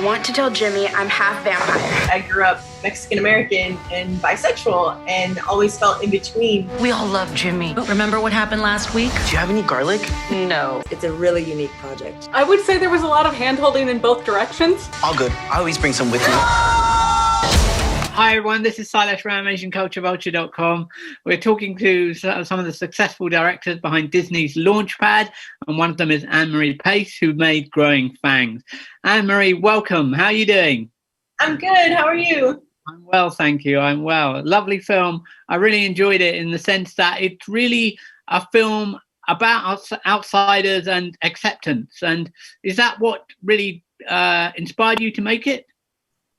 want to tell Jimmy I'm half vampire. I grew up Mexican-American and bisexual and always felt in between. We all love Jimmy. Remember what happened last week? Do you have any garlic? No. It's a really unique project. I would say there was a lot of hand-holding in both directions. All good. I always bring some with me. Hi everyone, this is Silas Ram, AsianCultureVulture.com. We're talking to some of the successful directors behind Disney's Launchpad, and one of them is Anne-Marie Pace, who made Growing Fangs. Anne-Marie, welcome. How are you doing? I'm good. How are you? I'm well, thank you. I'm well. Lovely film. I really enjoyed it in the sense that it's really a film about outsiders and acceptance. And is that what really inspired you to make it?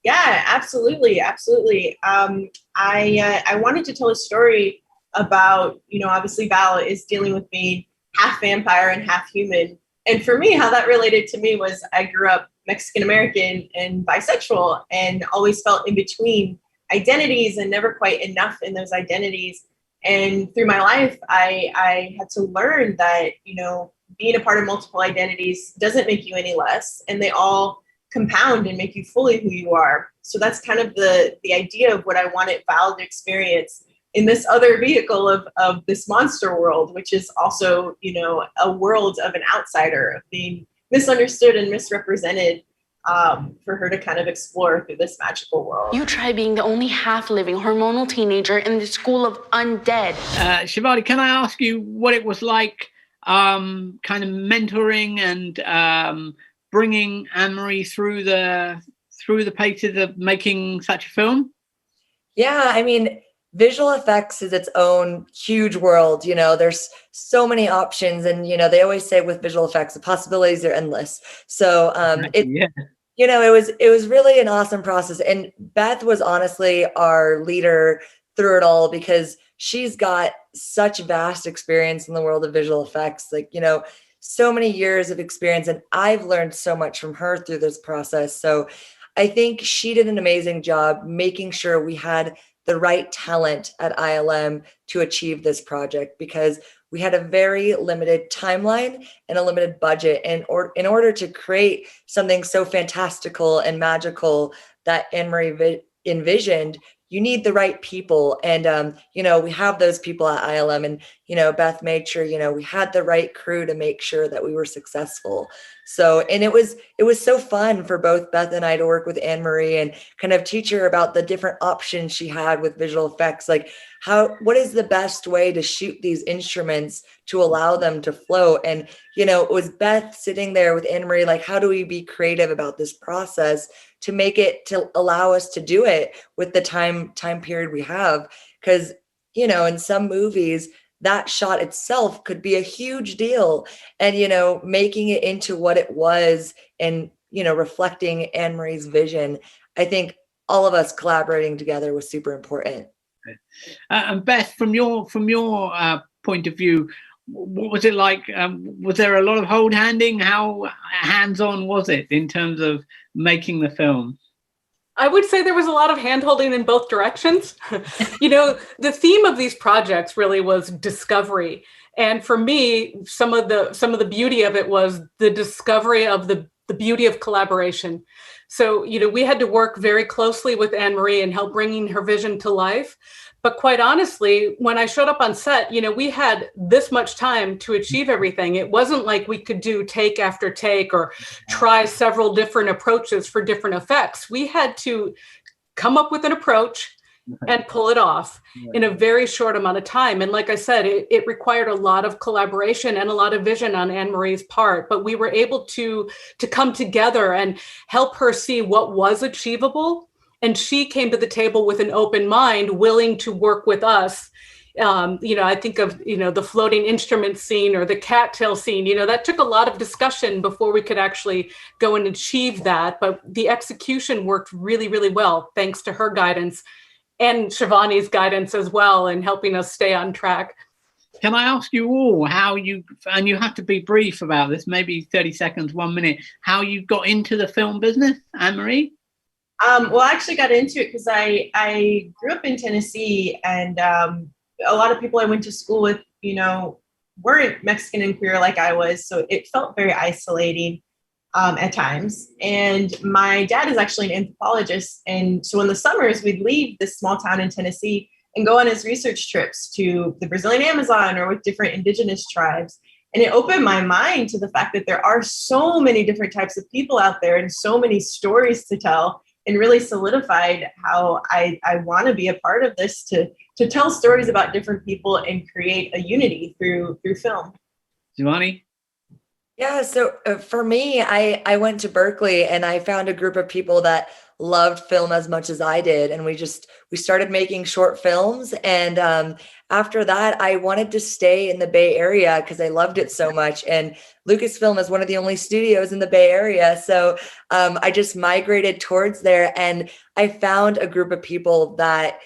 Yeah, absolutely. Absolutely. I wanted to tell a story about, obviously Val is dealing with being half vampire and half human. And for me, how that related to me was I grew up Mexican-American and bisexual and always felt in between identities and never quite enough in those identities. And through my life, I had to learn that, being a part of multiple identities doesn't make you any less, and they all compound and make you fully who you are. So that's kind of the idea of what I wanted Val to experience in this other vehicle of this monster world, which is also, a world of an outsider, of being misunderstood and misrepresented, for her to kind of explore through this magical world. You try being the only half-living hormonal teenager in the school of undead. Shivani, can I ask you what it was like kind of mentoring and bringing Anne-Marie through the paces of making such a film? Yeah, I mean, visual effects is its own huge world. There's so many options, and they always say with visual effects, the possibilities are endless. So it was really an awesome process. And Beth was honestly our leader through it all because she's got such vast experience in the world of visual effects. So many years of experience, and I've learned so much from her through this process. So I think she did an amazing job making sure we had the right talent at ILM to achieve this project, because we had a very limited timeline and a limited budget. And in order to create something so fantastical and magical that Anne-Marie envisioned, you need the right people. And, we have those people at ILM, and, Beth made sure, we had the right crew to make sure that we were successful. So, and it was so fun for both Beth and I to work with Anne-Marie and kind of teach her about the different options she had with visual effects. Like what is the best way to shoot these instruments to allow them to flow? And, it was Beth sitting there with Anne-Marie, like, how do we be creative about this process to make it, to allow us to do it with the time period we have? Because, in some movies, that shot itself could be a huge deal. And, making it into what it was and, reflecting Anne-Marie's vision, I think all of us collaborating together was super important. And Beth, from your point of view, what was it like? Was there a lot of hold-handing? How hands-on was it in terms of making the film? I would say there was a lot of hand-holding in both directions. The theme of these projects really was discovery. And for me, some of the beauty of it was the discovery of the beauty of collaboration. So, we had to work very closely with Anne-Marie and help bringing her vision to life. But quite honestly, when I showed up on set, we had this much time to achieve everything. It wasn't like we could do take after take or try several different approaches for different effects. We had to come up with an approach and pull it off in a very short amount of time. And like I said, it required a lot of collaboration and a lot of vision on Anne-Marie's part, but we were able to come together and help her see what was achievable. And she came to the table with an open mind, willing to work with us. I think of, the floating instrument scene or the cattail scene, that took a lot of discussion before we could actually go and achieve that. But the execution worked really, really well, thanks to her guidance and Shivani's guidance as well, and helping us stay on track. Can I ask you all and you have to be brief about this, maybe 30 seconds, 1 minute, how you got into the film business, Anne-Marie? Well, I actually got into it because I grew up in Tennessee, and a lot of people I went to school with, weren't Mexican and queer like I was. So it felt very isolating. at times. And my dad is actually an anthropologist. And so in the summers, we'd leave this small town in Tennessee and go on his research trips to the Brazilian Amazon or with different indigenous tribes. And it opened my mind to the fact that there are so many different types of people out there and so many stories to tell, and really solidified how I want to be a part of this, to tell stories about different people and create a unity through film. Shivani? Yeah, so for me, I went to Berkeley and I found a group of people that loved film as much as I did. And we started making short films. And after that, I wanted to stay in the Bay Area because I loved it so much. And Lucasfilm is one of the only studios in the Bay Area. So I just migrated towards there, and I found a group of people that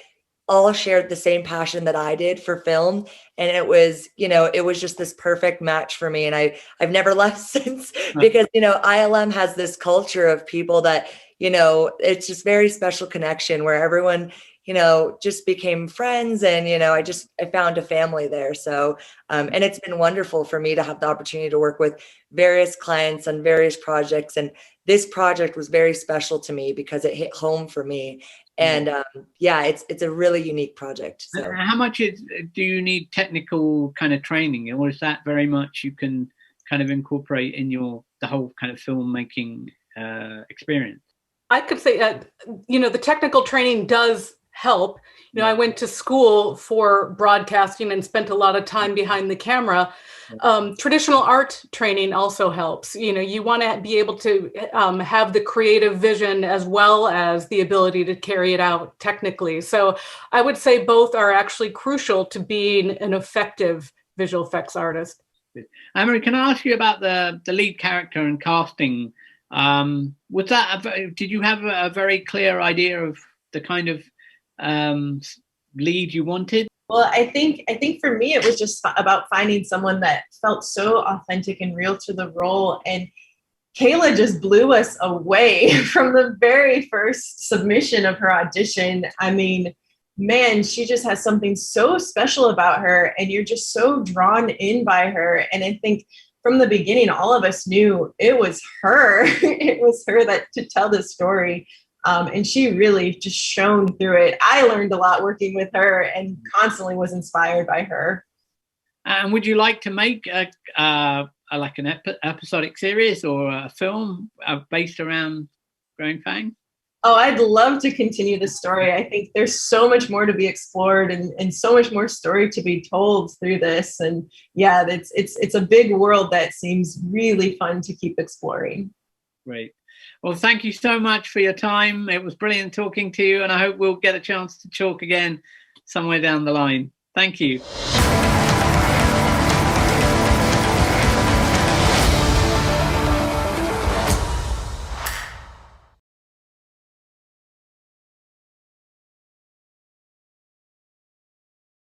all shared the same passion that I did for film. And it was just this perfect match for me. And I've never left since, because, ILM has this culture of people that, it's just very special connection where everyone, just became friends. And, I found a family there. So, and it's been wonderful for me to have the opportunity to work with various clients on various projects. And this project was very special to me because it hit home for me. And it's a really unique project. So. How much do you need technical kind of training, or is that very much you can kind of incorporate in the whole kind of filmmaking experience? I could say, the technical training does help. I went to school for broadcasting and spent a lot of time behind the camera. Traditional art training also helps. You want to be able to have the creative vision as well as the ability to carry it out technically. So I would say both are actually crucial to being an effective visual effects artist. Anne-Marie, can I ask you about the lead character and casting? Did you have a very clear idea of the kind of lead you wanted? Well, I think for me, it was just about finding someone that felt so authentic and real to the role. And Kayla just blew us away from the very first submission of her audition. I mean, man, she just has something so special about her, and you're just so drawn in by her. And I think from the beginning, all of us knew it was her. It was her that to tell this story. And she really just shone through it. I learned a lot working with her and constantly was inspired by her. And would you like to make an episodic series or a film based around Growing Fangs? Oh, I'd love to continue the story. I think there's so much more to be explored and so much more story to be told through this. And yeah, it's a big world that seems really fun to keep exploring. Great. Well, thank you so much for your time. It was brilliant talking to you, and I hope we'll get a chance to talk again somewhere down the line. Thank you.